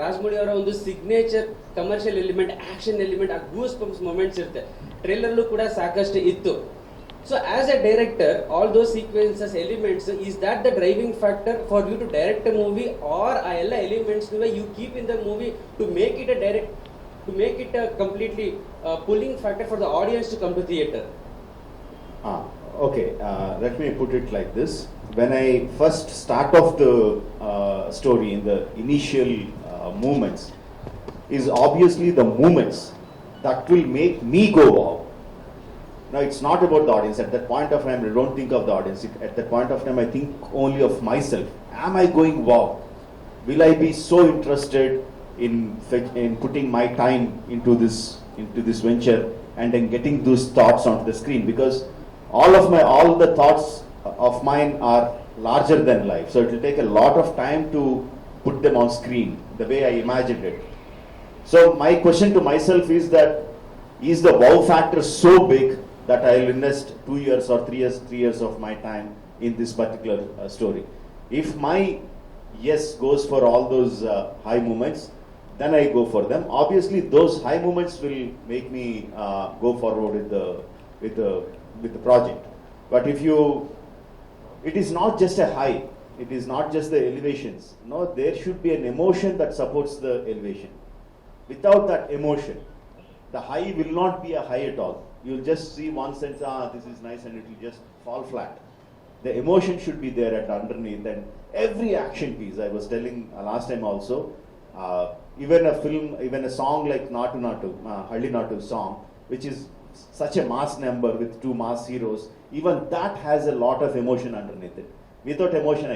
ರಾಜಮೌಳಿ ಅವರ ಒಂದು signature commercial element, action element, ಆ ಗೂಸ್ ಪಂಪ್ಸ್ ಮೊಮೆಂಟ್ಸ್ ಇರುತ್ತೆ. ಟ್ರೇಲರ್ಲು ಕೂಡ ಸಾಕಷ್ಟು ಇತ್ತು. So as a director, all those sequences, elements, is that the driving factor for you to direct a movie, or ಆ ಎಲ್ಲ elements you keep in the movie to make it a completely pulling factor for the audience to come to theater? Okay, let me put it like this. When I first start off the story in the initial moments, is obviously the moments that will make me go wow. Now it's not about the audience. At that point of time, I don't think of the audience. At that point of time, I think only of myself. Am I going wow? Will I be so interested in putting my time into this venture and then getting those thoughts onto the screen? Because all the thoughts of mine are larger than life. So it will take a lot of time to put them on screen the way I imagined it. So my question to myself is that, is the wow factor so big that I will invest 2 years or 3 years of my time in this particular story? If my yes goes for all those high moments, then I go for them. Obviously, those high moments will make me go forward with the project. But it is not just a high. It is not just the elevations. No, there should be an emotion that supports the elevation. Without that emotion, the high will not be a high at all. You'll just see one sense, this is nice, and it will just fall flat. The emotion should be there at underneath, and every action piece, I was telling last time also, even a film, even a song like Natu Natu, Halli Natu song, which is such a mass number with 2 mass heroes, even that has a lot of emotion underneath it. Without emotion,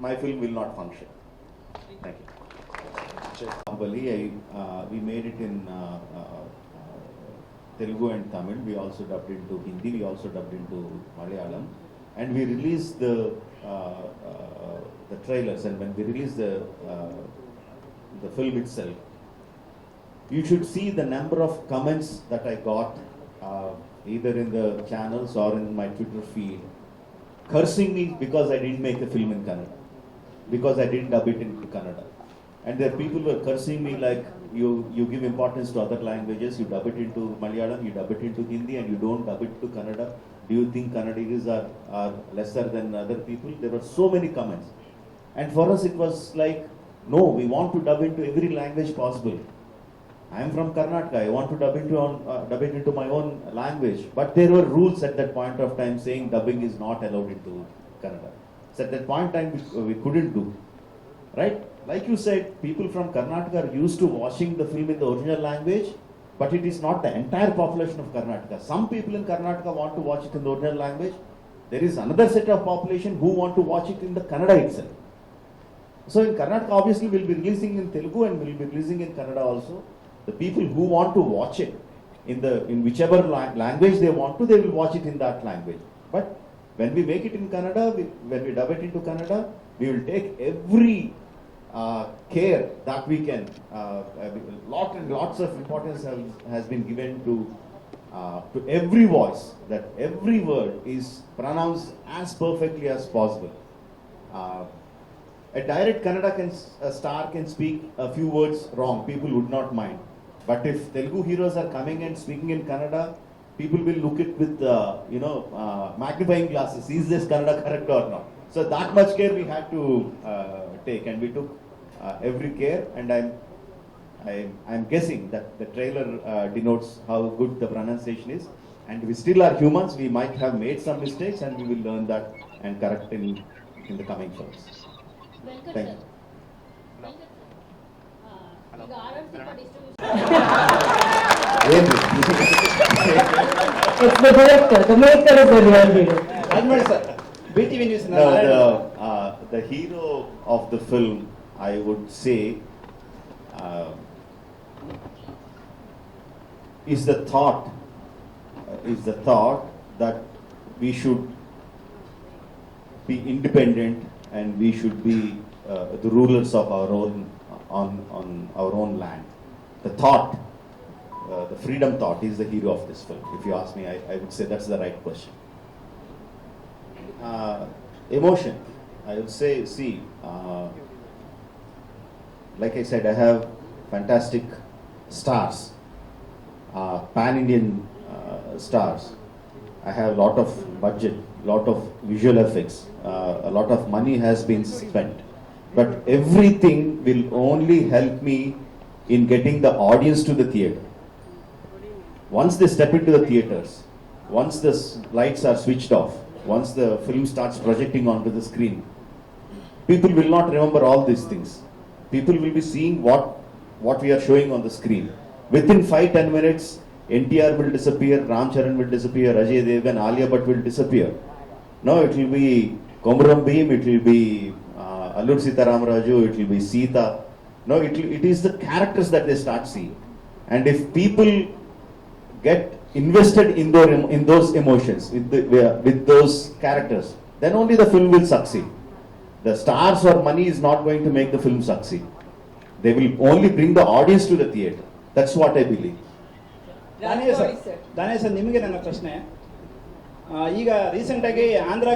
my film will not function. Thank you. We made it in Telugu and Tamil. We also dubbed into Hindi. We also dubbed into Malayalam, and we released the trailers. And when we released the film itself, you should see the number of comments that I got, either in the channels or in my Twitter feed, cursing me because I didn't make the film in Kannada, because I didn't dub it into Kannada. And there people were cursing me like, you give importance to other languages, you dub it into Malayalam, you dub it into Hindi, and you don't dub it to Kannada. Do you think Kannadigas are lesser than other people? There were so many comments. And for us it was like, no, we want to dub into every language possible. I am from Karnataka, I want to dub it into my own language. But there were rules at that point of time saying dubbing is not allowed into Kannada. So at that point of time we couldn't do. Right? Like you said, people from Karnataka are used to watching the film in the original language, but it is not the entire population of Karnataka. Some people in Karnataka want to watch it in the original language. There is another set of population who want to watch it in the Kannada itself. So in Karnataka, obviously, we'll be releasing in Telugu and we'll be releasing in Kannada also. The people who want to watch it in whichever language they want to, they will watch it in that language. But when we make it in Kannada, when we dub it into Kannada, we will take every care that we can. Lots of importance has been given to every voice, that every word is pronounced as perfectly as possible. A direct Kannada star can speak a few words wrong, people would not mind. But if Telugu heroes are coming and speaking in Kannada, people will look at with magnifying glasses. Is this Kannada correct or not? So that much care we had to take, and we took every care. And I'm guessing that the trailer denotes how good the pronunciation is. And we still are humans. We might have made some mistakes, and we will learn that and correct in the coming films. Thank you. It's the director. The maker is the real hero. BTV News. The hero of the film, I would say, is the thought that we should be independent and we should be the rulers of our own on our own land. The thought, the freedom thought, is the hero of this film. If you ask me, I would say that's the right question. Emotion, I would say, see, like I said, I have fantastic stars, pan-Indian stars. I have a lot of budget, lot of visual effects, a lot of money has been spent. But everything will only help me in getting the audience to the theatre. Once they step into the theatres, once the lights are switched off, once the film starts projecting onto the screen, people will not remember all these things. People will be seeing what we are showing on the screen. Within 5-10 minutes, NTR will disappear, Ram Charan will disappear, Ajay Devgan, Alia Bhatt will disappear. No, it will be Komaram Bhim, it will be Allur Sitaram Raju, it will be Sita. No, it is the characters that they start seeing. And if people get invested in those emotions, with those characters, then only the film will succeed. The stars or money is not going to make the film succeed. They will only bring the audience to the theatre. That's what I believe. Danesh sir ನಿಮಗೆ ನನ್ನ ಪ್ರಶ್ನೆ ಈಗ ರೀಸೆಂಟಾಗಿ ಆಂಧ್ರ